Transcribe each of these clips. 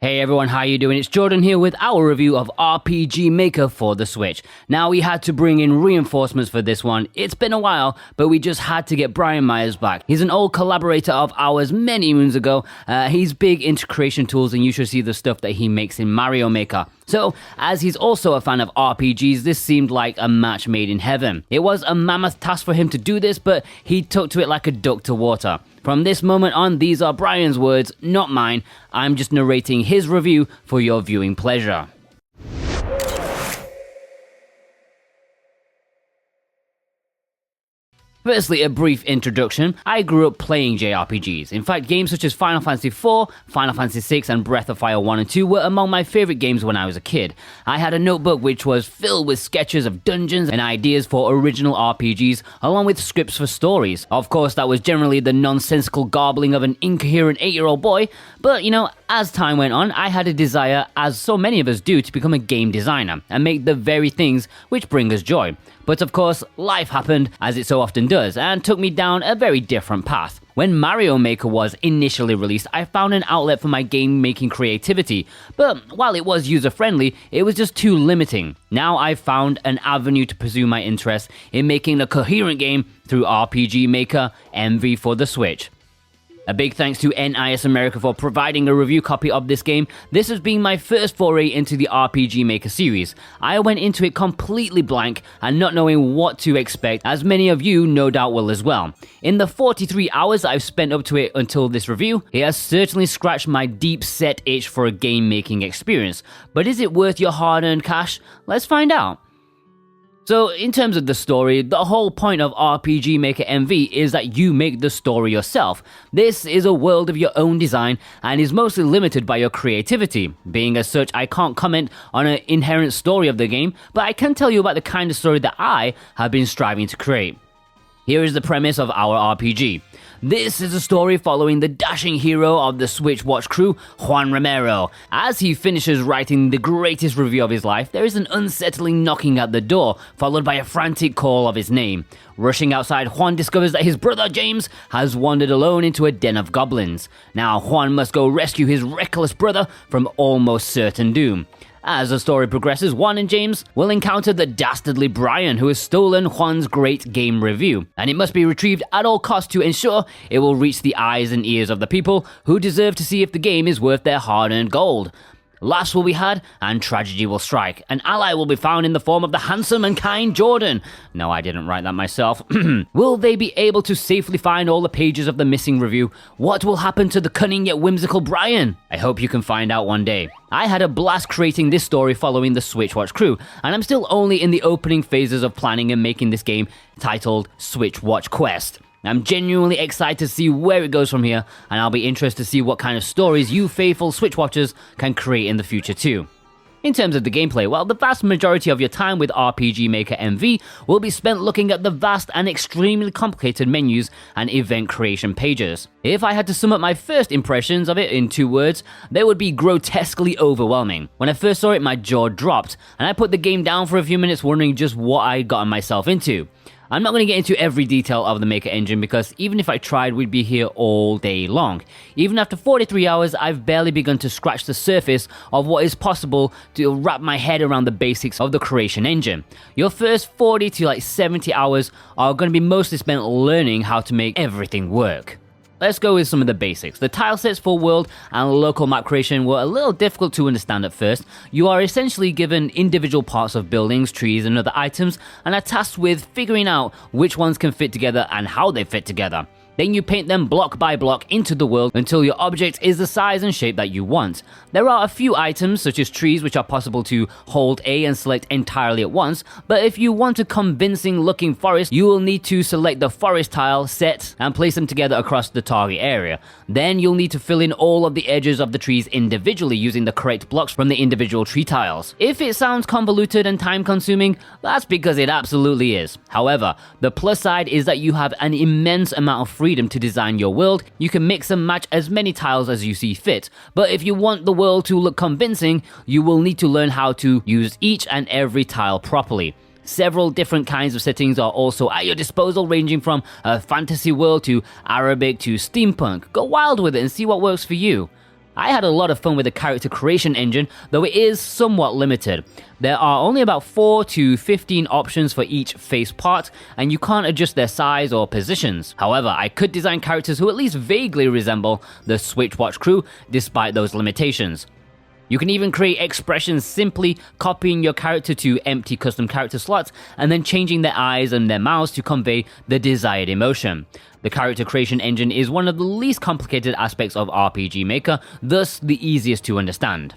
Hey everyone, how you doing? It's Jordan here with our review of RPG Maker for the Switch. Now we had to bring in reinforcements for this one. It's been a while, but we just had to get Brian Myers back. He's an old collaborator of ours many moons ago. He's big into creation tools and you should see the stuff that he makes in Mario Maker. So, as he's also a fan of RPGs, this seemed like a match made in heaven. It was a mammoth task for him to do this, but he took to it like a duck to water. From this moment on, these are Brian's words, not mine. I'm just narrating his review for your viewing pleasure. Firstly, a brief introduction. I grew up playing JRPGs. In fact, games such as Final Fantasy IV, Final Fantasy VI, and Breath of Fire 1 and 2 were among my favorite games when I was a kid. I had a notebook which was filled with sketches of dungeons and ideas for original RPGs, along with scripts for stories. Of course, that was generally the nonsensical garbling of an incoherent 8-year-old boy, but as time went on, I had a desire, as so many of us do, to become a game designer and make the very things which bring us joy. But of course, life happened, as it so often does, and took me down a very different path. When Mario Maker was initially released, I found an outlet for my game-making creativity, but while it was user-friendly, it was just too limiting. Now I've found an avenue to pursue my interest in making a coherent game through RPG Maker MV for the Switch. A big thanks to NIS America for providing a review copy of this game. This has been my first foray into the RPG Maker series. I went into it completely blank and not knowing what to expect, as many of you no doubt will as well. In the 43 hours I've spent up to it until this review, it has certainly scratched my deep-set itch for a game-making experience. But is it worth your hard-earned cash? Let's find out. So, in terms of the story, the whole point of RPG Maker MV is that you make the story yourself. This is a world of your own design and is mostly limited by your creativity. Being as such, I can't comment on an inherent story of the game, but I can tell you about the kind of story that I have been striving to create. Here is the premise of our RPG. This is a story following the dashing hero of the SwitchWatch crew, Juan Romero. As he finishes writing the greatest review of his life, there is an unsettling knocking at the door, followed by a frantic call of his name. Rushing outside, Juan discovers that his brother James has wandered alone into a den of goblins. Now Juan must go rescue his reckless brother from almost certain doom. As the story progresses, Juan and James will encounter the dastardly Brian, who has stolen Juan's great game review, and it must be retrieved at all costs to ensure it will reach the eyes and ears of the people who deserve to see if the game is worth their hard-earned gold. Laughs will be had, and tragedy will strike. An ally will be found in the form of the handsome and kind Jordan. No, I didn't write that myself. Will they be able to safely find all the pages of the missing review? What will happen to the cunning yet whimsical Brian? I hope you can find out one day. I had a blast creating this story following the SwitchWatch crew, and I'm still only in the opening phases of planning and making this game titled SwitchWatch Quest. I'm genuinely excited to see where it goes from here, and I'll be interested to see what kind of stories you faithful Switch watchers can create in the future too. In terms of the gameplay, well, the vast majority of your time with RPG Maker MV will be spent looking at the vast and extremely complicated menus and event creation pages. If I had to sum up my first impressions of it in 2 words, they would be grotesquely overwhelming. When I first saw it, my jaw dropped, and I put the game down for a few minutes wondering just what I'd gotten myself into. I'm not going to get into every detail of the Maker engine because even if I tried, we'd be here all day long. Even after 43 hours, I've barely begun to scratch the surface of what is possible to wrap my head around the basics of the creation engine. Your first 40 to 70 hours are going to be mostly spent learning how to make everything work. Let's go with some of the basics. The tile sets for world and local map creation were a little difficult to understand at first. You are essentially given individual parts of buildings, trees, and other items, and are tasked with figuring out which ones can fit together and how they fit together. Then you paint them block by block into the world until your object is the size and shape that you want. There are a few items, such as trees, which are possible to hold A and select entirely at once, but if you want a convincing looking forest, you will need to select the forest tile set and place them together across the target area. Then you'll need to fill in all of the edges of the trees individually using the correct blocks from the individual tree tiles. If it sounds convoluted and time consuming, that's because it absolutely is. However, the plus side is that you have an immense amount of freedom to design your world. You can mix and match as many tiles as you see fit, but if you want the world to look convincing, you will need to learn how to use each and every tile properly. Several different kinds of settings are also at your disposal, ranging from a fantasy world to Arabic to steampunk. Go wild with it and see what works for you. I had a lot of fun with the character creation engine, though it is somewhat limited. There are only about 4 to 15 options for each face part, and you can't adjust their size or positions. However, I could design characters who at least vaguely resemble the SwitchWatch crew, despite those limitations. You can even create expressions simply copying your character to empty custom character slots and then changing their eyes and their mouths to convey the desired emotion. The character creation engine is one of the least complicated aspects of RPG Maker, thus the easiest to understand.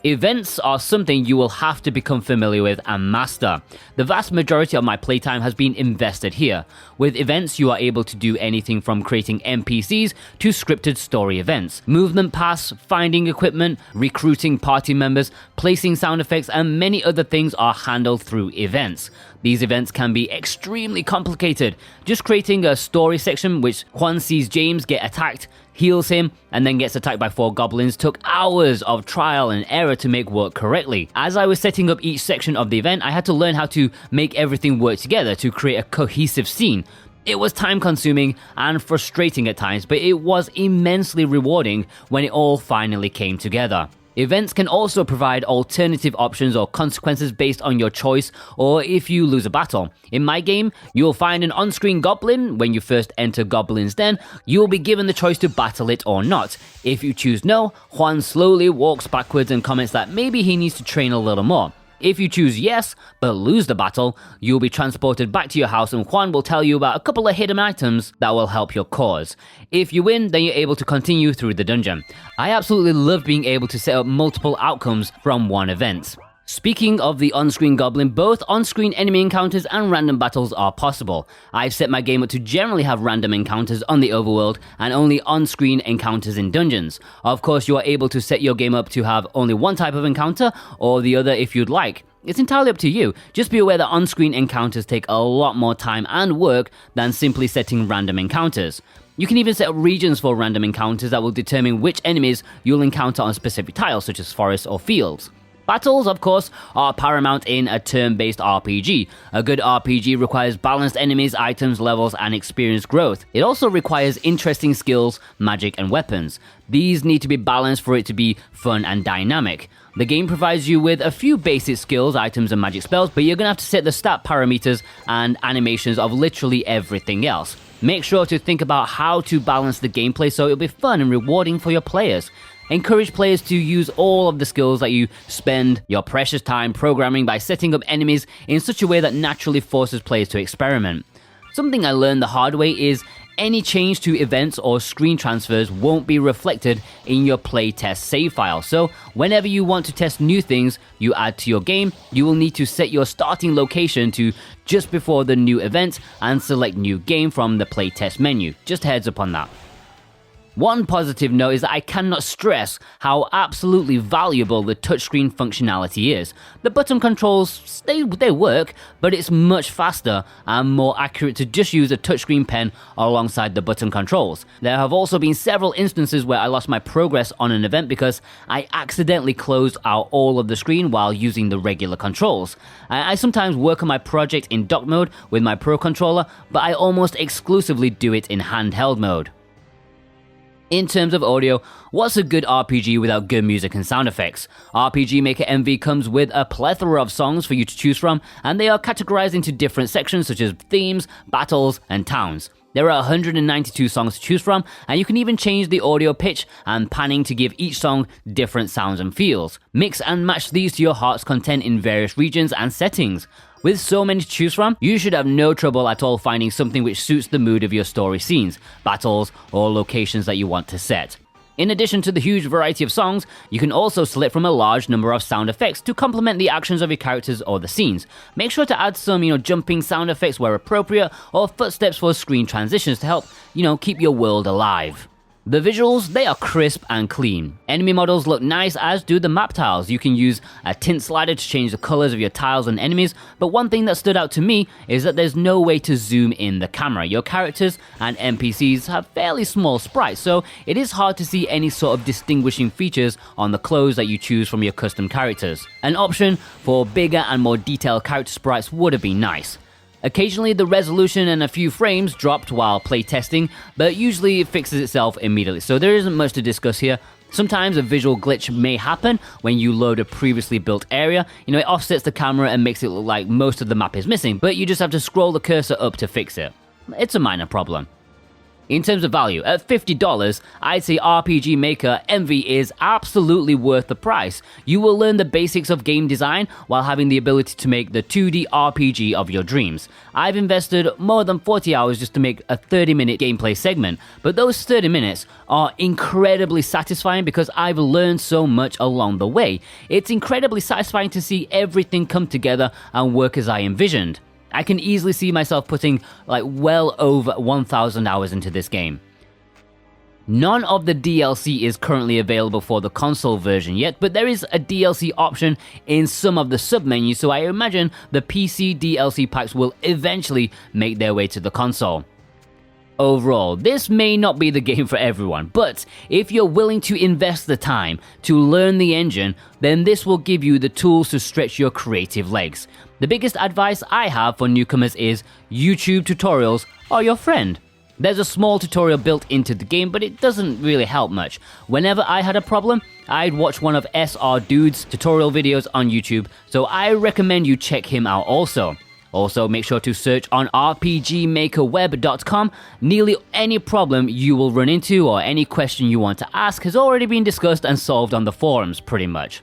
Events are something you will have to become familiar with and master. The vast majority of my playtime has been invested here. With events, you are able to do anything from creating NPCs to scripted story events. Movement paths, finding equipment, recruiting party members, placing sound effects, and many other things are handled through events. These events can be extremely complicated. Just creating a story section which Juan sees James get attacked, heals him, and then gets attacked by 4 goblins took hours of trial and error to make work correctly. As I was setting up each section of the event, I had to learn how to make everything work together to create a cohesive scene. It was time consuming and frustrating at times, but it was immensely rewarding when it all finally came together. Events can also provide alternative options or consequences based on your choice or if you lose a battle. In my game, you'll find an on-screen goblin. When you first enter Goblin's Den, you'll be given the choice to battle it or not. If you choose no, Juan slowly walks backwards and comments that maybe he needs to train a little more. If you choose yes, but lose the battle, you'll be transported back to your house and Juan will tell you about a couple of hidden items that will help your cause. If you win, then you're able to continue through the dungeon. I absolutely love being able to set up multiple outcomes from one event. Speaking of the on-screen goblin, both on-screen enemy encounters and random battles are possible. I've set my game up to generally have random encounters on the overworld and only on-screen encounters in dungeons. Of course, you are able to set your game up to have only one type of encounter or the other if you'd like. It's entirely up to you. Just be aware that on-screen encounters take a lot more time and work than simply setting random encounters. You can even set up regions for random encounters that will determine which enemies you'll encounter on specific tiles, such as forests or fields. Battles, of course, are paramount in a turn-based RPG. A good RPG requires balanced enemies, items, levels, and experience growth. It also requires interesting skills, magic, and weapons. These need to be balanced for it to be fun and dynamic. The game provides you with a few basic skills, items, and magic spells, but you're gonna have to set the stat parameters and animations of literally everything else. Make sure to think about how to balance the gameplay so it'll be fun and rewarding for your players. Encourage players to use all of the skills that you spend your precious time programming by setting up enemies in such a way that naturally forces players to experiment. Something I learned the hard way is any change to events or screen transfers won't be reflected in your playtest save file. So whenever you want to test new things you add to your game, you will need to set your starting location to just before the new event and select new game from the playtest menu. Just a heads up on that. One positive note is that I cannot stress how absolutely valuable the touchscreen functionality is. The button controls, they work, but it's much faster and more accurate to just use a touchscreen pen alongside the button controls. There have also been several instances where I lost my progress on an event because I accidentally closed out all of the screen while using the regular controls. I sometimes work on my project in dock mode with my Pro controller, but I almost exclusively do it in handheld mode. In terms of audio, what's a good RPG without good music and sound effects? RPG Maker MV comes with a plethora of songs for you to choose from, and they are categorized into different sections such as themes, battles, and towns. There are 192 songs to choose from, and you can even change the audio pitch and panning to give each song different sounds and feels. Mix and match these to your heart's content in various regions and settings. With so many to choose from, you should have no trouble at all finding something which suits the mood of your story scenes, battles, or locations that you want to set. In addition to the huge variety of songs, you can also select from a large number of sound effects to complement the actions of your characters or the scenes. Make sure to add some, jumping sound effects where appropriate, or footsteps for screen transitions to help, keep your world alive. The visuals, they are crisp and clean. Enemy models look nice, as do the map tiles. You can use a tint slider to change the colors of your tiles and enemies, but one thing that stood out to me is that there's no way to zoom in the camera. Your characters and NPCs have fairly small sprites, so it is hard to see any sort of distinguishing features on the clothes that you choose from your custom characters. An option for bigger and more detailed character sprites would have been nice. Occasionally the resolution and a few frames dropped while playtesting, but usually it fixes itself immediately, so there isn't much to discuss here. Sometimes a visual glitch may happen when you load a previously built area. It offsets the camera and makes it look like most of the map is missing, but you just have to scroll the cursor up to fix it. It's a minor problem. In terms of value, at $50, I'd say RPG Maker Envy is absolutely worth the price. You will learn the basics of game design while having the ability to make the 2D RPG of your dreams. I've invested more than 40 hours just to make a 30-minute gameplay segment, but those 30 minutes are incredibly satisfying because I've learned so much along the way. It's incredibly satisfying to see everything come together and work as I envisioned. I can easily see myself putting well over 1,000 hours into this game. None of the DLC is currently available for the console version yet, but there is a DLC option in some of the sub-menus, so I imagine the PC DLC packs will eventually make their way to the console. Overall, this may not be the game for everyone, but if you're willing to invest the time to learn the engine, then this will give you the tools to stretch your creative legs. The biggest advice I have for newcomers is YouTube tutorials are your friend. There's a small tutorial built into the game, but it doesn't really help much. Whenever I had a problem, I'd watch one of SR Dude's tutorial videos on YouTube, so I recommend you check him out also. Also, make sure to search on rpgmakerweb.com. Nearly any problem you will run into or any question you want to ask has already been discussed and solved on the forums, pretty much.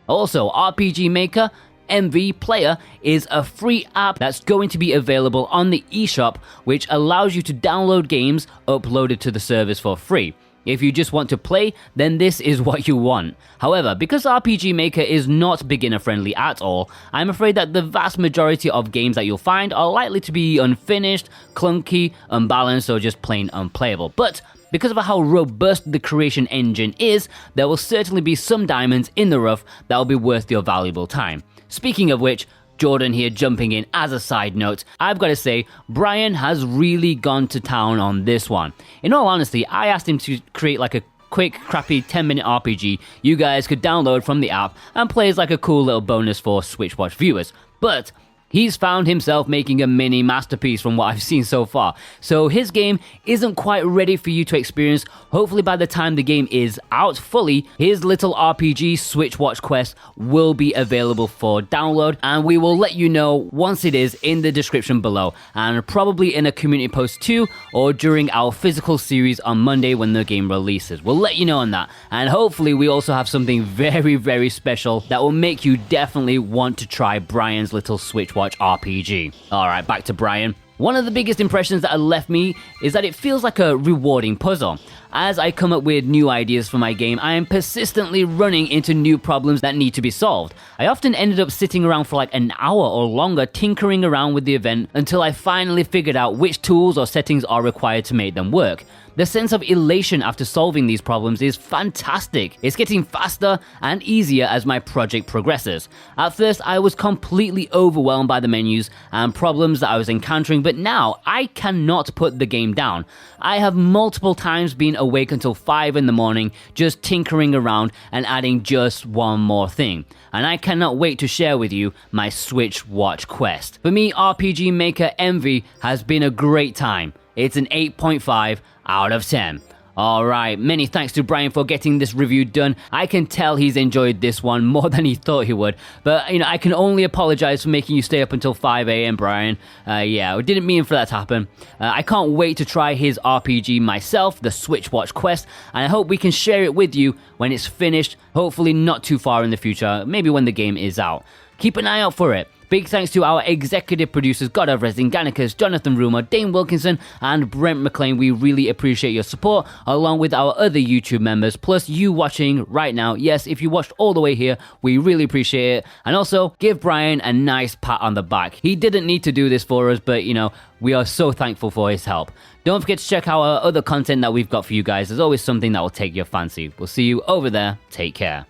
Also, RPG Maker MV Player is a free app that's going to be available on the eShop, which allows you to download games uploaded to the service for free. If you just want to play, then this is what you want. However, because RPG Maker is not beginner friendly at all, I'm afraid that the vast majority of games that you'll find are likely to be unfinished, clunky, unbalanced, or just plain unplayable. But because of how robust the creation engine is, there will certainly be some diamonds in the rough that will be worth your valuable time. Speaking of which, Jordan here jumping in as a side note, I've got to say, Brian has really gone to town on this one. In all honesty, I asked him to create a quick, crappy 10-minute RPG you guys could download from the app and play as a cool little bonus for SwitchWatch viewers. But he's found himself making a mini masterpiece from what I've seen so far. So his game isn't quite ready for you to experience. Hopefully by the time the game is out fully, his little RPG SwitchWatch Quest will be available for download, and we will let you know once it is in the description below, and probably in a community post too, or during our physical series on Monday when the game releases. We'll let you know on that, and hopefully we also have something very, very special that will make you definitely want to try Brian's little SwitchWatch RPG. Alright, back to Brian. One of the biggest impressions that left me is that it feels like a rewarding puzzle. As I come up with new ideas for my game, I am persistently running into new problems that need to be solved. I often ended up sitting around for an hour or longer tinkering around with the event until I finally figured out which tools or settings are required to make them work. The sense of elation after solving these problems is fantastic. It's getting faster and easier as my project progresses. At first, I was completely overwhelmed by the menus and problems that I was encountering, but now I cannot put the game down. I have multiple times been awake until 5 in the morning just tinkering around and adding just one more thing. And I cannot wait to share with you my SwitchWatch Quest. For me, RPG Maker Envy has been a great time. It's an 8.5 out of 10. Alright, many thanks to Brian for getting this review done. I can tell he's enjoyed this one more than he thought he would. But, I can only apologize for making you stay up until 5 a.m, Brian. Yeah, I didn't mean for that to happen. I can't wait to try his RPG myself, the SwitchWatch Quest, and I hope we can share it with you when it's finished, hopefully not too far in the future, maybe when the game is out. Keep an eye out for it. Big thanks to our executive producers, God of Resin, Gannicus, Jonathan Rumer, Dane Wilkinson, and Brent McLean. We really appreciate your support, along with our other YouTube members, plus you watching right now. Yes, if you watched all the way here, we really appreciate it. And also, give Brian a nice pat on the back. He didn't need to do this for us, but, we are so thankful for his help. Don't forget to check out our other content that we've got for you guys. There's always something that will take your fancy. We'll see you over there. Take care.